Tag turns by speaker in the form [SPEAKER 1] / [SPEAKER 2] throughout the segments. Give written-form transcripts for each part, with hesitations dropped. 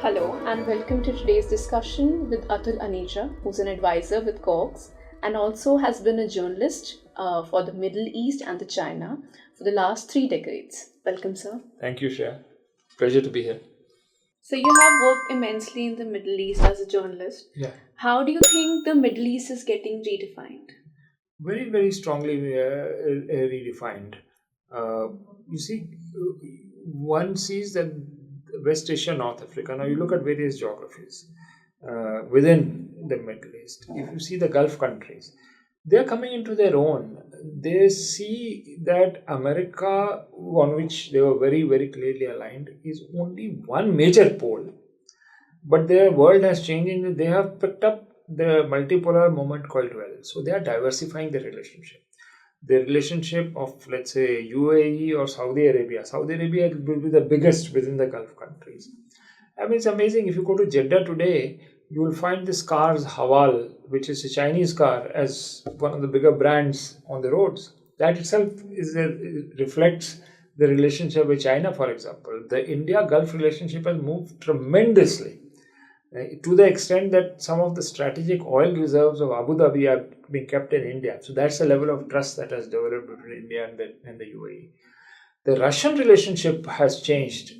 [SPEAKER 1] Hello and welcome to today's discussion with Atul Aneja, who's an advisor with COGGS and also has been a journalist for the Middle East and the China for the last 3 decades. Welcome, sir.
[SPEAKER 2] Thank you, Shreya. Pleasure to be here.
[SPEAKER 1] So, you have worked immensely in the Middle East as a journalist.
[SPEAKER 2] Yeah.
[SPEAKER 1] How do you think the Middle East is getting redefined?
[SPEAKER 2] Very, very strongly redefined. You see, one sees that West Asia, North Africa. Now, you look at various geographies within the Middle East. If you see the Gulf countries, they are coming into their own. They see that America, on which they were very, very clearly aligned, is only one major pole. But their world has changed and they have picked up the multipolar moment quite well. So they are diversifying the relationship. The relationship of, let's say, UAE or Saudi Arabia. Saudi Arabia will be the biggest within the Gulf countries. I mean, it's amazing. If you go to Jeddah today, you will find this car's Hawal, which is a Chinese car, as one of the bigger brands on the roads. That itself reflects the relationship with China, for example. The India-Gulf relationship has moved tremendously to the extent that some of the strategic oil reserves of Abu Dhabi are being kept in India. So that's the level of trust that has developed between India and the UAE. The Russian relationship has changed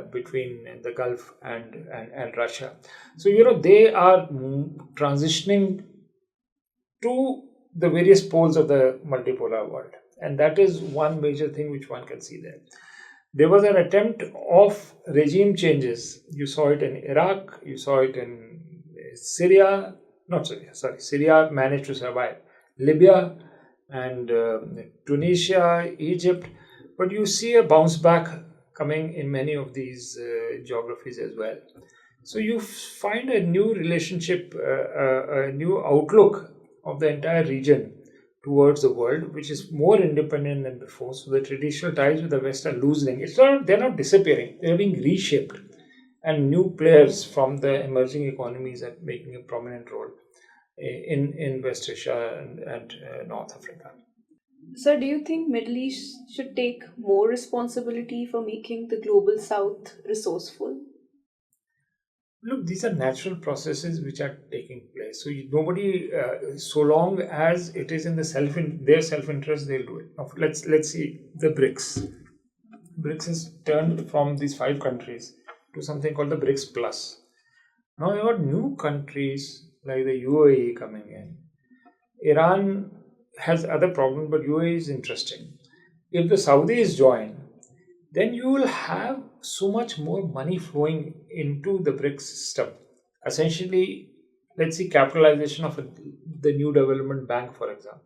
[SPEAKER 2] between the Gulf and Russia. So, they are transitioning to the various poles of the multipolar world. And that is one major thing which one can see there. There was an attempt of regime changes. You saw it in Iraq, you saw it in Syria, not Syria, sorry, Syria managed to survive, Libya and Tunisia, Egypt, but you see a bounce back coming in many of these geographies as well. So you find a new relationship, a new outlook of the entire region towards the world, which is more independent than before. So the traditional ties with the West are loosening. They're not disappearing. They're being reshaped, and new players from the emerging economies are making a prominent role in West Asia and North Africa.
[SPEAKER 1] Sir, do you think Middle East should take more responsibility for making the global South resourceful?
[SPEAKER 2] Look, these are natural processes which are taking place. So nobody, so long as it is in their self interest, they'll do it. Now, let's see the BRICS. BRICS has turned from these 5 countries to something called the BRICS Plus. Now you got new countries like the UAE coming in. Iran has other problems, but UAE is interesting. If the Saudis join, then you will have so much more money flowing into the BRICS system. Essentially, let's see capitalization of the new development bank, for example.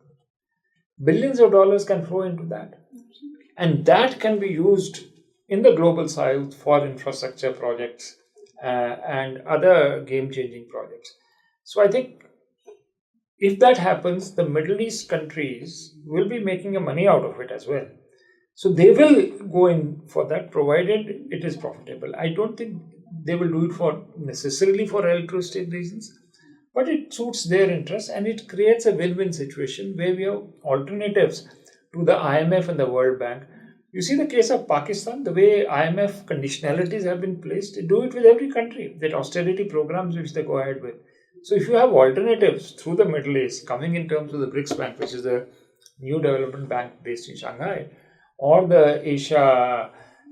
[SPEAKER 2] Billions of dollars can flow into that. And that can be used in the global south for infrastructure projects and other game-changing projects. So I think if that happens, the Middle East countries will be making a money out of it as well. So they will go in for that, provided it is profitable. I don't think they will do it for necessarily for altruistic reasons, but it suits their interests and it creates a win-win situation where we have alternatives to the IMF and the World Bank. You see the case of Pakistan, the way IMF conditionalities have been placed, they do it with every country, that austerity programs which they go ahead with. So if you have alternatives through the Middle East coming in terms of the BRICS Bank, which is the new development bank based in Shanghai, or the Asia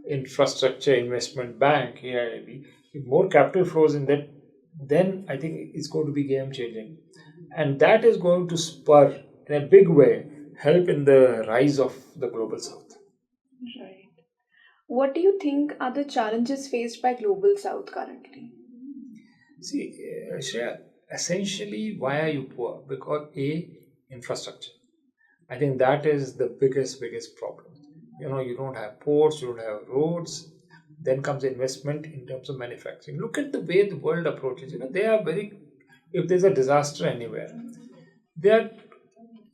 [SPEAKER 2] Infrastructure Investment Bank, AIIB, if more capital flows in that, then I think it's going to be game changing. And that is going to spur, in a big way, help in the rise of the global south.
[SPEAKER 1] Right. What do you think are the challenges faced by global south currently?
[SPEAKER 2] See, Shreya, essentially, why are you poor? Because infrastructure. I think that is the biggest problem. You don't have ports, you don't have roads. Then comes investment in terms of manufacturing. Look at the way the world approaches. They are if there's a disaster anywhere,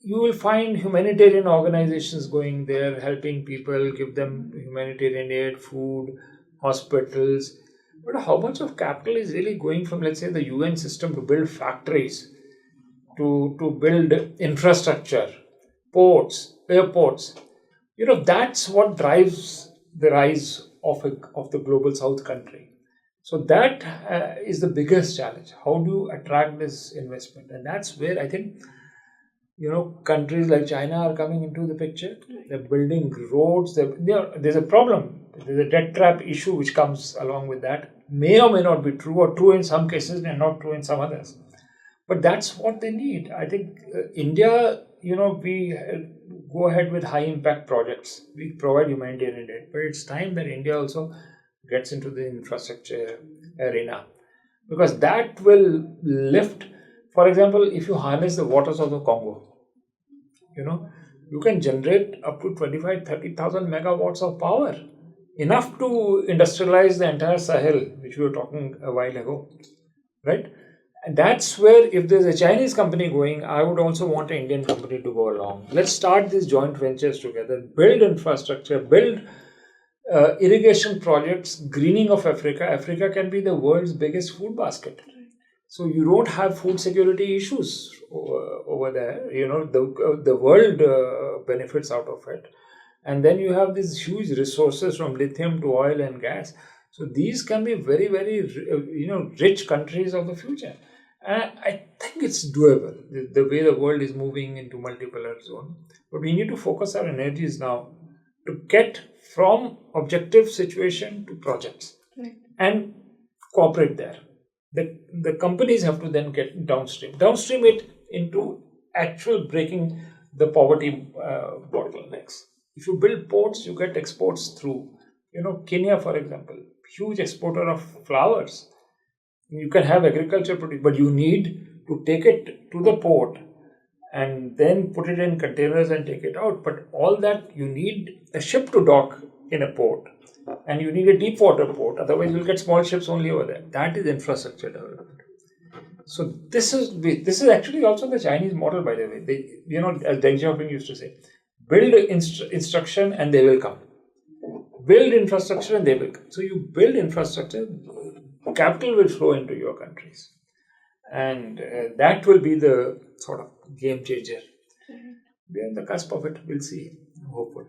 [SPEAKER 2] you will find humanitarian organizations going there, helping people, give them humanitarian aid, food, hospitals. But how much of capital is really going from, let's say, the UN system to build factories, to build infrastructure, ports, airports? That's what drives the rise of the global south country. So that is the biggest challenge. How do you attract this investment? And that's where I think countries like China are coming into the picture. They're building roads. There's a problem. There's a debt trap issue which comes along with that. May or may not be true, or true in some cases and not true in some others. But that's what they need. I think India, we go ahead with high impact projects. We provide humanitarian aid, but it's time that India also gets into the infrastructure arena, because that will lift. For example, if you harness the waters of the Congo, you can generate up to 25,000-30,000 megawatts of power, enough to industrialize the entire Sahel, which we were talking a while ago, right? And that's where, if there's a Chinese company going, I would also want an Indian company to go along. Let's start these joint ventures together, build infrastructure, build irrigation projects, greening of Africa. Africa can be the world's biggest food basket. So you don't have food security issues over there. The world benefits out of it. And then you have these huge resources from lithium to oil and gas. So these can be very, very, rich countries of the future. And I think it's doable, the way the world is moving into multipolar zone. But we need to focus our energies now to get from objective situation to projects, and cooperate there. The companies have to then get downstream it into actual breaking the poverty bottlenecks. If you build ports, you get exports through. Kenya, for example, huge exporter of flowers. You can have agriculture produce, but you need to take it to the port and then put it in containers and take it out. But all that, you need a ship to dock in a port, and you need a deep water port. Otherwise, you'll get small ships only over there. That is infrastructure development. So this is actually also the Chinese model, by the way. They, as Deng Xiaoping used to say, build instruction and they will come. Build infrastructure and they will come. So you build infrastructure, capital will flow into your countries, and that will be the sort of game changer. We're on the cusp of it. We'll see. I'm hopeful.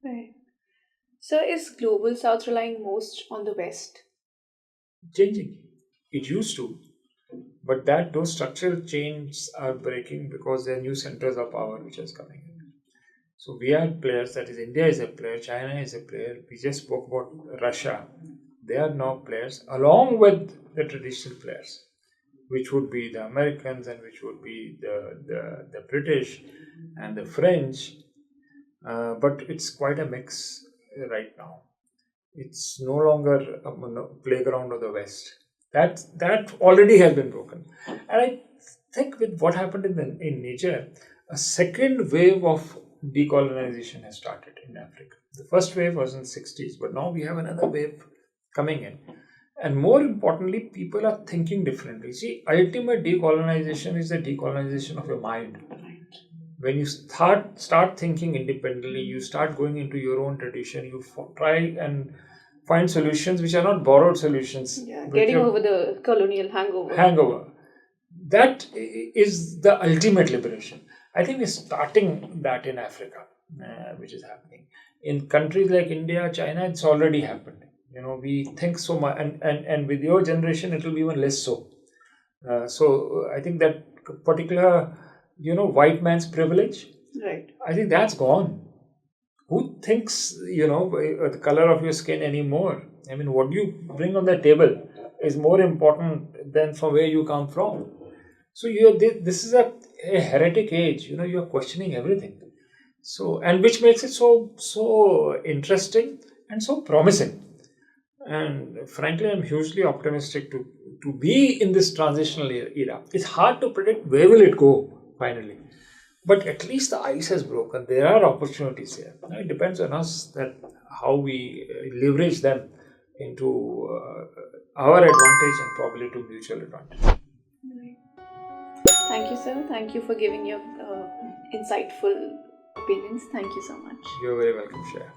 [SPEAKER 1] Right. So is global South relying most on the West?
[SPEAKER 2] Changing. It used to, but those structural changes are breaking because there are new centers of power which is coming in. So we are players. That is, India is a player. China is a player. We just spoke about Russia. They are now players along with the traditional players, which would be the Americans and which would be the British and the French. But it's quite a mix right now. It's no longer a playground of the West. That already has been broken. And I think with what happened in Niger, a second wave of decolonization has started in Africa. The first wave was in the 60s, but now we have another wave coming in. And more importantly, people are thinking differently. See, ultimate decolonization is the decolonization of your mind. When you start thinking independently, you start going into your own tradition, you try and find solutions which are not borrowed solutions.
[SPEAKER 1] Yeah, getting over the colonial
[SPEAKER 2] hangover. That is the ultimate liberation. I think we're starting that in Africa, which is happening. In countries like India, China, it's already happened. We think so much, and with your generation, it will be even less so. So I think that particular, white man's privilege,
[SPEAKER 1] right?
[SPEAKER 2] I think that's gone. Who thinks, the color of your skin anymore? I mean, what you bring on the table is more important than from where you come from. So this is a heretic age. You're questioning everything. So, and which makes it so interesting and so promising. And frankly, I'm hugely optimistic to be in this transitional era. It's hard to predict where will it go finally, but at least the ice has broken. There are opportunities here. Now, it depends on us that how we leverage them into our advantage and probably to mutual advantage.
[SPEAKER 1] Thank you, sir. Thank you for giving your insightful opinions. Thank you so much.
[SPEAKER 2] You're very welcome, Shreya.